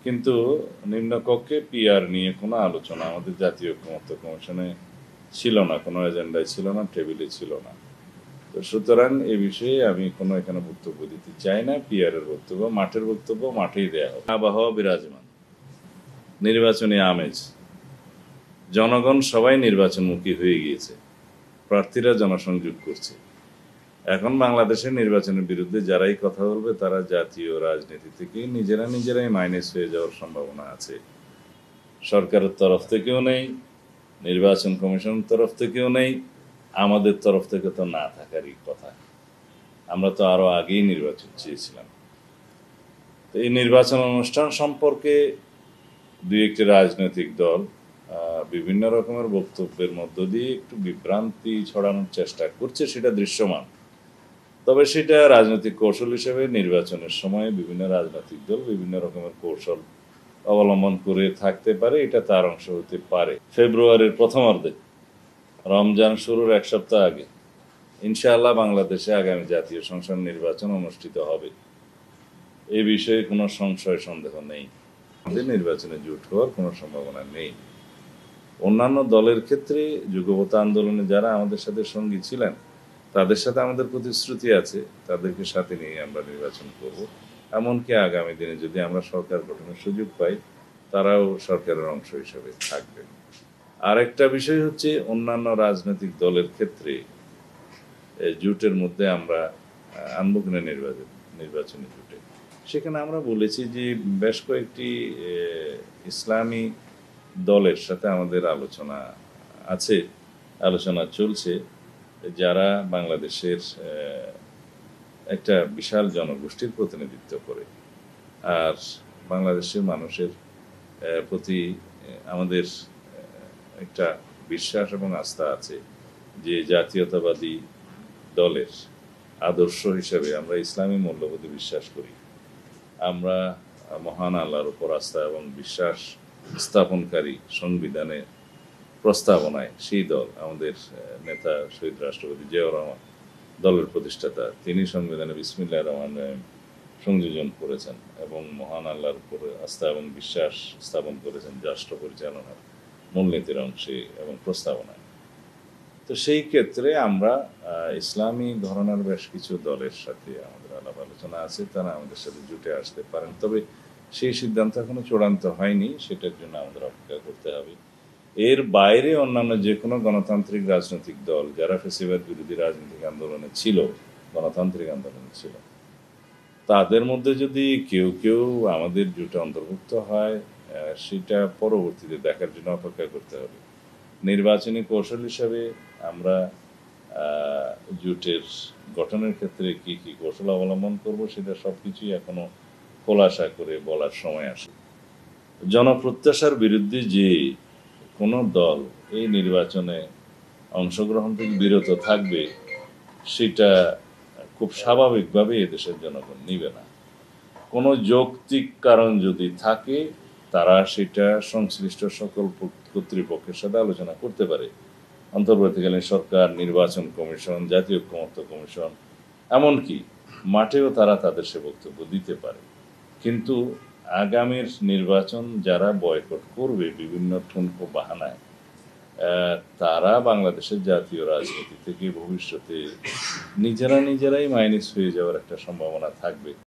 কিন্তু নিম্নকক্ষে পিআর নিয়ে কোনো আলোচনা আমাদের জাতীয় ঐকমত্য কমিশনে ছিল না, কোনো এজেন্ডায় ছিল না, টেবিলে ছিল না। তো সুতরাং এ বিষয়ে আমি কোনো এখানে বক্তব্য দিতে চাই না। পিআর এর বক্তব্য, মাঠের বক্তব্য মাঠেই দেয়া হবে। আবহাওয়া বিরাজমান, নির্বাচনী আমেজ, জনগণ সবাই নির্বাচনমুখী হয়ে গিয়েছে, প্রার্থীরা জনসংযোগ করছে। এখন বাংলাদেশের নির্বাচনের বিরুদ্ধে যারাই কথা বলবে তারা জাতীয় রাজনীতি থেকে নিজেরাই মাইনাস হয়ে যাওয়ার সম্ভাবনা আছে। সরকারের তরফ থেকেও নেই, নির্বাচন কমিশনের তরফ থেকেও নেই, আমাদের তরফ থেকে তো না থাকারই কথা। আমরা তো আরো আগেই নির্বাচন চেয়েছিলাম। তো এই নির্বাচন অনুষ্ঠান সম্পর্কে দুই একটি রাজনৈতিক দল বিভিন্ন রকমের বক্তব্যের মধ্য দিয়ে একটু বিভ্রান্তি ছড়ানোর চেষ্টা করছে, সেটা দৃশ্যমান। তবে সেটা রাজনৈতিক কৌশল হিসেবে নির্বাচনের সময় বিভিন্ন রাজনৈতিক দল বিভিন্ন রকমের কৌশল অবলম্বন করে থাকতে পারে, এটা তার অংশ হতে পারে। ফেব্রুয়ারির প্রথমার্ধে, রমজান শুরুর এক সপ্তাহ আগে ইনশাআল্লাহ বাংলাদেশে আগামী জাতীয় সংসদ নির্বাচন অনুষ্ঠিত হবে, এ বিষয়ে কোনো সংশয় সন্দেহ নেই। আমাদের নির্বাচনে জোট হওয়ার কোনো সম্ভাবনা নেই। অন্যান্য দলের ক্ষেত্রে যুগপৎ আন্দোলনে যারা আমাদের সাথে সঙ্গী ছিলেন তাদের সাথে আমাদের প্রতিশ্রুতি আছে, তাদেরকে সাথে নিয়ে আমরা নির্বাচন করব। এমনকি আগামী দিনে যদি আমরা সরকার গঠনের সুযোগ পাই, তারাও সরকারের অংশ হিসেবে থাকবেন। আরেকটা বিষয় হচ্ছে, অন্যান্য রাজনৈতিক দলের ক্ষেত্রে জোটের মধ্যে আমরা আনবো কিনা নির্বাচনী জোটে, সেখানে আমরা বলেছি যে বেশ কয়েকটি ইসলামী দলের সাথে আমাদের আলোচনা আছে, আলোচনা চলছে, যারা বাংলাদেশের একটা বিশাল জনগোষ্ঠীর প্রতিনিধিত্ব করে। আর বাংলাদেশের মানুষের প্রতি আমাদের একটা বিশ্বাস এবং আস্থা আছে যে জাতীয়তাবাদী দলের আদর্শ হিসেবে আমরা ইসলামী মূল্যবোধে বিশ্বাস করি। আমরা মহান আল্লাহর উপর আস্থা এবং বিশ্বাস স্থাপনকারী সংবিধানের প্রস্তাবনায় সেই দল, আমাদের নেতা শহীদ রাষ্ট্রপতি জিয়াউর রহমান দলের প্রতিষ্ঠাতা, তিনি সংবিধানে বিসমিল্লাহির রহমানির রহিম সংযোজন করেছেন এবং মহান আল্লাহর উপর আস্থা এবং বিশ্বাস স্থাপন করেছেন রাষ্ট্র পরিচালনার মূলনীতির অংশে এবং প্রস্তাবনায়। তো সেই ক্ষেত্রে আমরা ইসলামী ঘরানার বেশ কিছু দলের সাথে আমাদের আলাপ আলোচনা আছে, তারা আমাদের সাথে জুটে আসতে পারেন। তবে সেই সিদ্ধান্ত এখনো চূড়ান্ত হয়নি, সেটার জন্য আমাদের অপেক্ষা করতে হবে। এর বাইরে অন্যান্য যে কোনো গণতান্ত্রিক রাজনৈতিক দল যারা ফ্যাসিবাদ বিরোধী রাজনৈতিক আন্দোলনে ছিল, গণতান্ত্রিক আন্দোলনে ছিল, তাদের মধ্যে যদি কেউ কেউ আমাদের জোটে অন্তর্ভুক্ত হয়, সেটা পরবর্তীতে দেখার জন্য অপেক্ষা করতে হবে। নির্বাচনী কৌশল হিসাবে আমরা জোটের গঠনের ক্ষেত্রে কি কি কৌশল অবলম্বন করব, সেটা সবকিছুই এখনো খোলাসা করে বলার সময় আসে। জনপ্রত্যাশার বিরুদ্ধে যে কোনো দল এই নির্বাচনে অংশগ্রহণ থেকে বিরত থাকবে, সেটা খুব স্বাভাবিকভাবে এদেশের জনগণ নিবে না। কোনো যৌক্তিক কারণ যদি থাকে, তারা সেটা সংশ্লিষ্ট সকল কর্তৃপক্ষের সাথে আলোচনা করতে পারে। অন্তর্বর্তীকালীন সরকার, নির্বাচন কমিশন, জাতীয় ঐকমত্য কমিশন, এমনকি মাঠেও তারা তাদের সে বক্তব্য দিতে পারে। কিন্তু আগামীর নির্বাচন যারা বয়কট করবে বিভিন্ন ঠুনকো বাহানায়, তারা বাংলাদেশের জাতীয় রাজনীতি থেকে ভবিষ্যতে নিজেরাই মাইনাস হয়ে যাওয়ার একটা সম্ভাবনা থাকবে।